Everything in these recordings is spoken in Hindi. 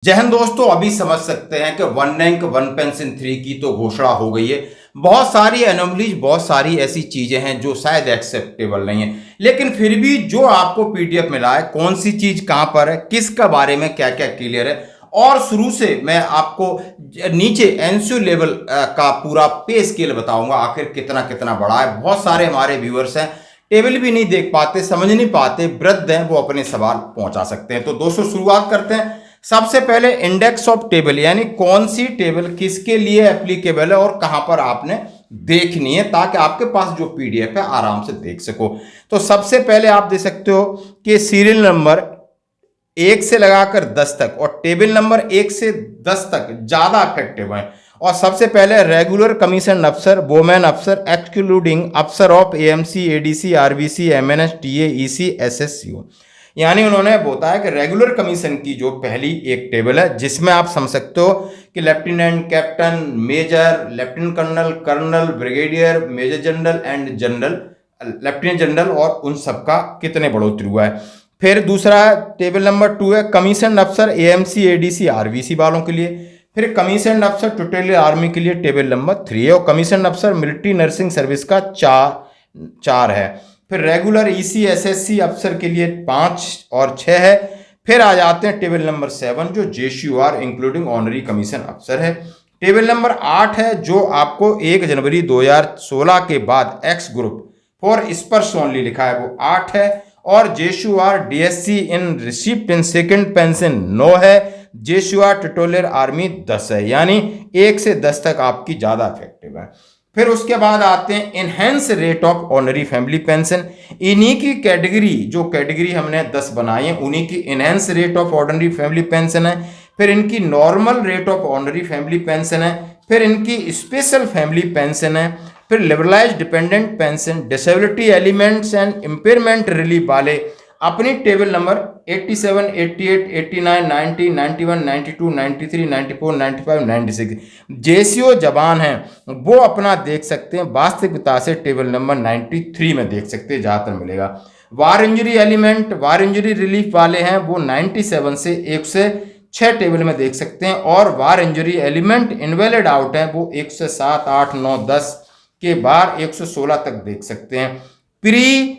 जय हिंद दोस्तों। अभी समझ सकते हैं कि वन रैंक वन पेंशन 3 की तो घोषणा हो गई है। बहुत सारी एनोमलीज, बहुत सारी ऐसी चीजें हैं जो शायद एक्सेप्टेबल नहीं है, लेकिन फिर भी जो आपको पीडीएफ मिला है, कौन सी चीज कहां पर है, किसका बारे में क्या क्या क्लियर है, और शुरू से मैं आपको नीचे एनसीयू लेवल का पूरा पे स्केल बताऊंगा आखिर कितना कितना बड़ा है। बहुत सारे हमारे व्यूअर्स हैं, टेबल भी नहीं देख पाते, समझ नहीं पाते, वृद्ध हैं, वो अपने सवाल पहुंचा सकते हैं। तो दोस्तों शुरुआत करते हैं। सबसे पहले इंडेक्स ऑफ टेबल, यानी कौन सी टेबल किसके लिए एप्लीकेबल है और कहां पर आपने देखनी है, ताकि आपके पास जो पीडीएफ है आराम से देख सको। तो सबसे पहले आप देख सकते हो कि सीरियल नंबर 1 से लगाकर 10 तक और टेबल नंबर 1 से 10 तक ज्यादा इफेक्टिव है। और सबसे पहले रेगुलर कमीशन अफसर, वोमेन अफसर एक्सक्लूडिंग अफसर of AMC, ADC, RBC, MNS, TA, EC, SSCO. यानी उन्होंने बताया कि रेगुलर कमीशन की जो पहली एक टेबल है, जिसमें आप समझ सकते हो कि lieutenant, captain, major, lieutenant colonel, colonel, brigadier, major general and general, lieutenant general, और उन सबका कितने बढ़ोतरी हुआ है। फिर दूसरा टेबल नंबर 2 है कमीशन अफसर एएमसी, एडीसी, आरबीसी वालों के लिए। फिर कमीशन अफसर टोटल आर्मी के लिए टेबल नंबर 3 है, और कमीशन अफसर मिलिट्री नर्सिंग सर्विस का चार है। फिर रेगुलर ईसी, एसएससी अफसर के लिए 5 और 6 है। फिर आ जाते हैं टेबल नंबर 7 जो जेसीयूआर इंक्लूडिंग ऑनरी कमीशन अफसर है। टेबल नंबर 8 है जो आपको 1 जनवरी 2016 के बाद X group for Sparsh only लिखा है, वो 8 है। और JCUR DSC in receipt in second pension 9 है। जेसीयूआर टोटल आर्मी 10 है, यानी 1 से 10 तक आपकी ज्यादा इफेक्टिव है। फिर उसके बाद आते हैं enhance rate of honorary family pension. इन्हीं की कैटेगरी, जो कैटेगरी हमने 10 बनाई है, उन्हीं की enhance rate of ordinary family pension है। फिर इनकी normal rate of ordinary family pension है। फिर इनकी स्पेशल फैमिली पेंशन है। फिर liberalise dependent pension, disability elements and impairment relief वाले अपनी टेबल नंबर 87, 88, 89, 90, 91, 92, 93, 94, 95, 96 जेसीओ जवान हैं वो अपना देख सकते हैं। वास्तविकता से टेबल नंबर 93 में देख सकते हैं, जहां तक मिलेगा। वार इंजरी एलिमेंट, वार इंजरी रिलीफ वाले हैं वो 97 से 106 टेबल में देख सकते हैं। और वार इंजरी एलिमेंट इनवैलिड आउट है वो 107, 8, 9, 10 के बाद 116 तक देख सकते हैं। प्री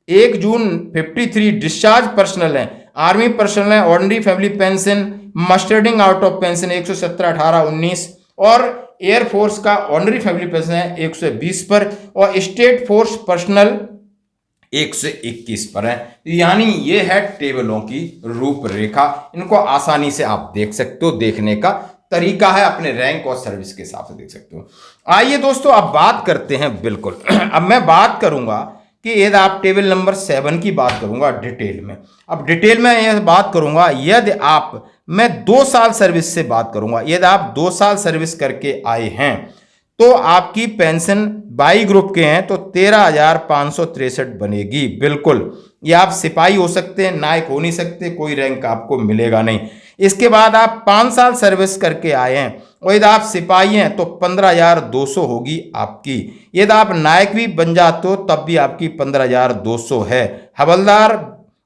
1 जून 53 डिस्चार्ज पर्सनल है, आर्मी पर्सनल है, ordinary family pension, mustering out of pension 117, 18, 19, और एयरफोर्स का ऑर्डिनरी फैमिली पेंशन है 120 पर, और स्टेट फोर्स पर्सनल 121 पर है। यानी ये है टेबलों की रूपरेखा। इनको आसानी से आप देख सकते हो, देखने का तरीका है, अपने रैंक और सर्विस के हिसाब से देख सकते हो। आइए दोस्तों अब बात करते हैं। बिल्कुल अब मैं बात करूंगा कि यदि आप टेबल नंबर 7 की बात करूंगा डिटेल में। अब डिटेल में यह बात करूंगा यदि आप, मैं 2 साल सर्विस से बात करूंगा। यदि आप 2 साल सर्विस करके आए हैं तो आपकी पेंशन बाई ग्रुप के हैं तो 13,563 बनेगी। बिल्कुल, ये आप सिपाही हो सकते हैं, नायक हो नहीं सकते, कोई रैंक आपको मिलेगा नहीं। इसके बाद आप 5 साल सर्विस करके आए हैं और यदि आप सिपाही हैं तो 15,200 होगी आपकी। यदि आप नायक भी बन जाते हो तब भी आपकी 15,200 है। हवलदार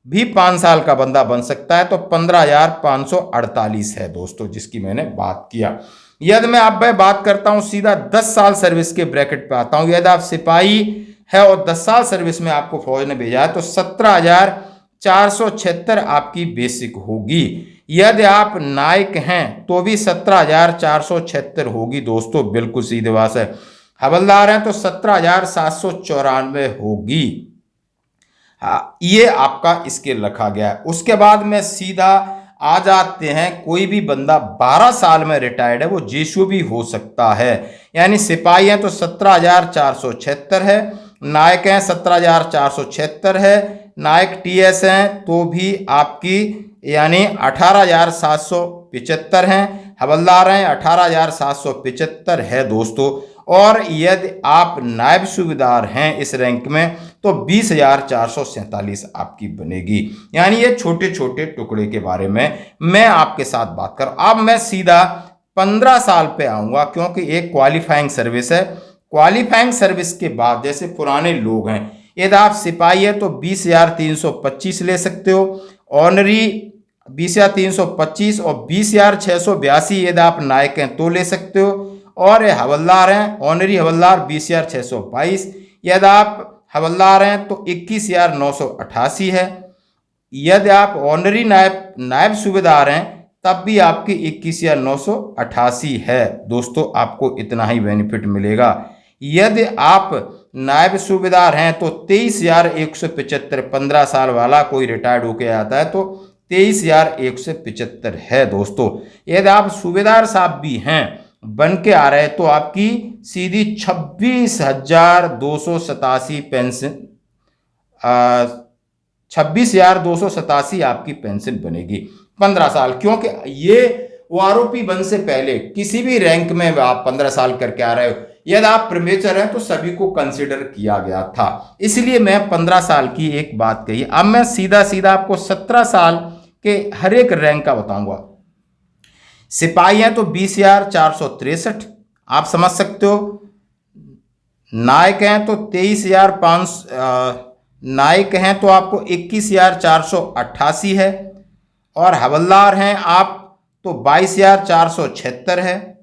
भी 5 साल का बंदा बन सकता है तो 15,548 है दोस्तों, जिसकी मैंने बात किया। यदि मैं अब मैं बात करता हूं सीधा 10 साल सर्विस के ब्रैकेट पे आता हूं। यदि आप सिपाही है और 10 साल सर्विस में आपको फौज ने भेजा है तो 17,476 आपकी बेसिक होगी। यदि आप नायक हैं तो भी 17,476 होगी दोस्तों, बिल्कुल सीधे बात है। हवलदार हैं तो 17,794 होगी। हाँ, ये आपका स्केल रखा गया है। उसके बाद में सीधा आ जाते हैं, कोई भी बंदा 12 साल में रिटायर्ड है वो जेसीओ भी हो सकता है। यानी सिपाही हैं तो 17,476 है, नायक हैं 17,476 है, नायक टीएस हैं तो भी आपकी यानी 18,775 हैं, हवलदार हैं 18,775 है दोस्तों। और यदि आप नायब सूबेदार हैं इस रैंक में तो 20,447 आपकी बनेगी। यानी ये छोटे छोटे टुकड़े के बारे में मैं आपके साथ बात कर। अब मैं सीधा 15 साल पे आऊंगा क्योंकि एक क्वालिफाइंग सर्विस है। क्वालिफाइंग सर्विस के बाद जैसे पुराने लोग हैं, यदि आप सिपाही है तो 20,325 ले सकते हो। ऑनरी 20,325 और 20,682 यदि आप नायक हैं तो ले सकते हो। और हवलदार हैं, ऑनरी हवलदार 20,622। यदि आप हवलदार हैं तो 21,988 है। यदि आप ऑनरी नायब सूबेदार हैं तब भी आपकी 21,988 है। दोस्तों आपको इतना ही बेनिफिट मिलेगा। यदि आप नायब सूबेदार हैं तो 23,175, 15 साल वाला कोई रिटायर्ड होके आता है तो 23,175 है दोस्तों। यदि आप सूबेदार साहब भी हैं बन के आ रहे तो आपकी सीधी 26,287 पेंशन 26,287 आपकी पेंशन बनेगी 15 साल। क्योंकि ये ओआरओपी बन से पहले किसी भी रैंक में आप 15 साल करके आ रहे हो, यदि आप प्रीमेचर हैं तो सभी को कंसिडर किया गया था, इसलिए मैं 15 साल की एक बात कही। अब मैं सीधा सीधा आपको 17 साल के हर एक रैंक का बताऊंगा। सिपाही हैं तो 20,463, आप समझ सकते हो। नायक हैं तो 23,500, नायक हैं तो आपको 21,488 है। और हवलदार हैं आप तो 22,476 है।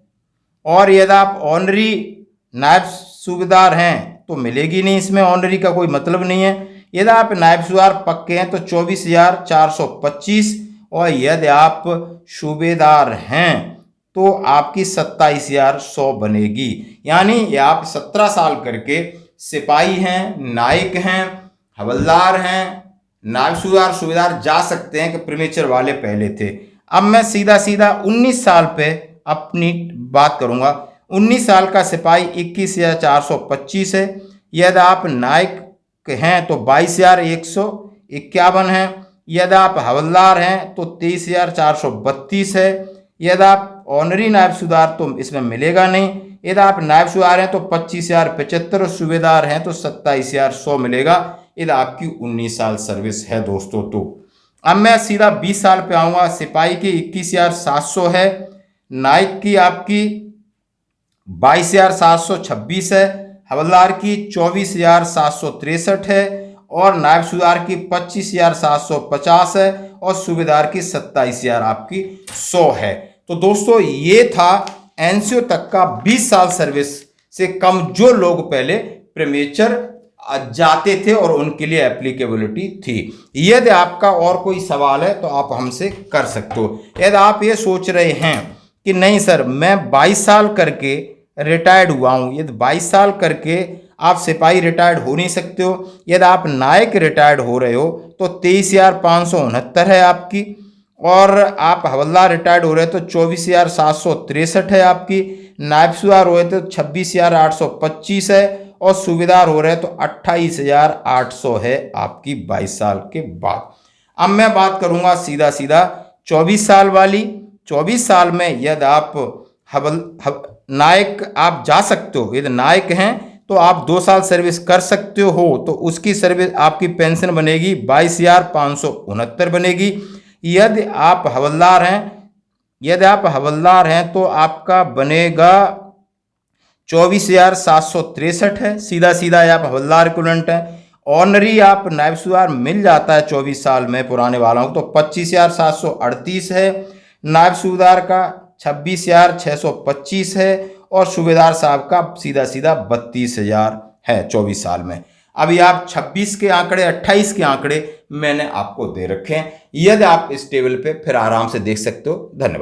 और यदि आप ऑनरी नायब सूबेदार हैं तो मिलेगी नहीं, इसमें ऑनरी का कोई मतलब नहीं है। यदि आप नायब सूबेदार पक्के हैं तो 24,425। और यदि आप सूबेदार हैं तो आपकी 27,100 बनेगी। यानी आप 17 साल करके सिपाही हैं, नायक हैं, हवलदार हैं, नायब सूबेदार, सूबेदार जा सकते हैं कि प्रीमेचर वाले पहले थे। अब मैं सीधा सीधा 19 साल पे अपनी बात करूंगा। 19 साल का सिपाही 21,425 है। यदि आप नायक हैं तो 22,151 है। यदि आप हवलदार हैं तो 23,432 है। यदि आप ऑनरी नायब सूबेदार तो इसमें मिलेगा नहीं। यदि आप नायब सूबेदार हैं तो 25,075 और सूबेदार हैं तो 27,100 मिलेगा। यदि आपकी 19 साल सर्विस है दोस्तों। तो अब मैं सीधा 20 साल पे आऊँगा। सिपाही की 21,700 है। नायक की आपकी 22,726 है। हवलदार की 24,763 है। और नायब सूबेदार की 25,750 है। और सूबेदार की 27,000 आपकी 100 है। तो दोस्तों ये था एनसीओ तक का 20 साल सर्विस से कम जो लोग पहले प्रीमेचर जाते थे और उनके लिए एप्लीकेबिलिटी थी। यदि आपका और कोई सवाल है तो आप हमसे कर सकते हो। यदि आप ये सोच रहे हैं कि नहीं सर मैं 22 साल करके रिटायर्ड हुआ हूँ, यदि 22 साल करके आप सिपाही रिटायर्ड हो नहीं सकते हो। यदि आप नायक रिटायर्ड हो रहे हो तो 23,569 है आपकी। और आप हवलदार रिटायर्ड हो रहे तो 24,763 है आपकी। नायब सूबेदार हो रहे तो 26,825 है। और सूबेदार हो रहे तो 28,800 है आपकी 22 साल के बाद। अब मैं बात करूंगा सीधा सीधा 24 साल वाली। 24 साल में यदि आप नायक आप जा सकते हो। यदि नायक हैं तो आप 2 साल सर्विस कर सकते हो तो उसकी सर्विस आपकी पेंशन बनेगी 22,569 बनेगी। यदि आप हवलदार हैं तो आपका बनेगा 24,763 है। सीधा सीधा आप हवलदार इक्विवेलेंट है। ऑनरी आप नायब सूबेदार मिल जाता है 24 साल में पुराने वालों को तो 25,738 है। नायब सूबेदार का 26,625 है। और सूबेदार साहब का सीधा सीधा 32,000 है 24 साल में। अभी आप 26 के आंकड़े 28 के आंकड़े मैंने आपको दे रखे हैं। यदि आप इस टेबल पे फिर आराम से देख सकते हो। धन्यवाद।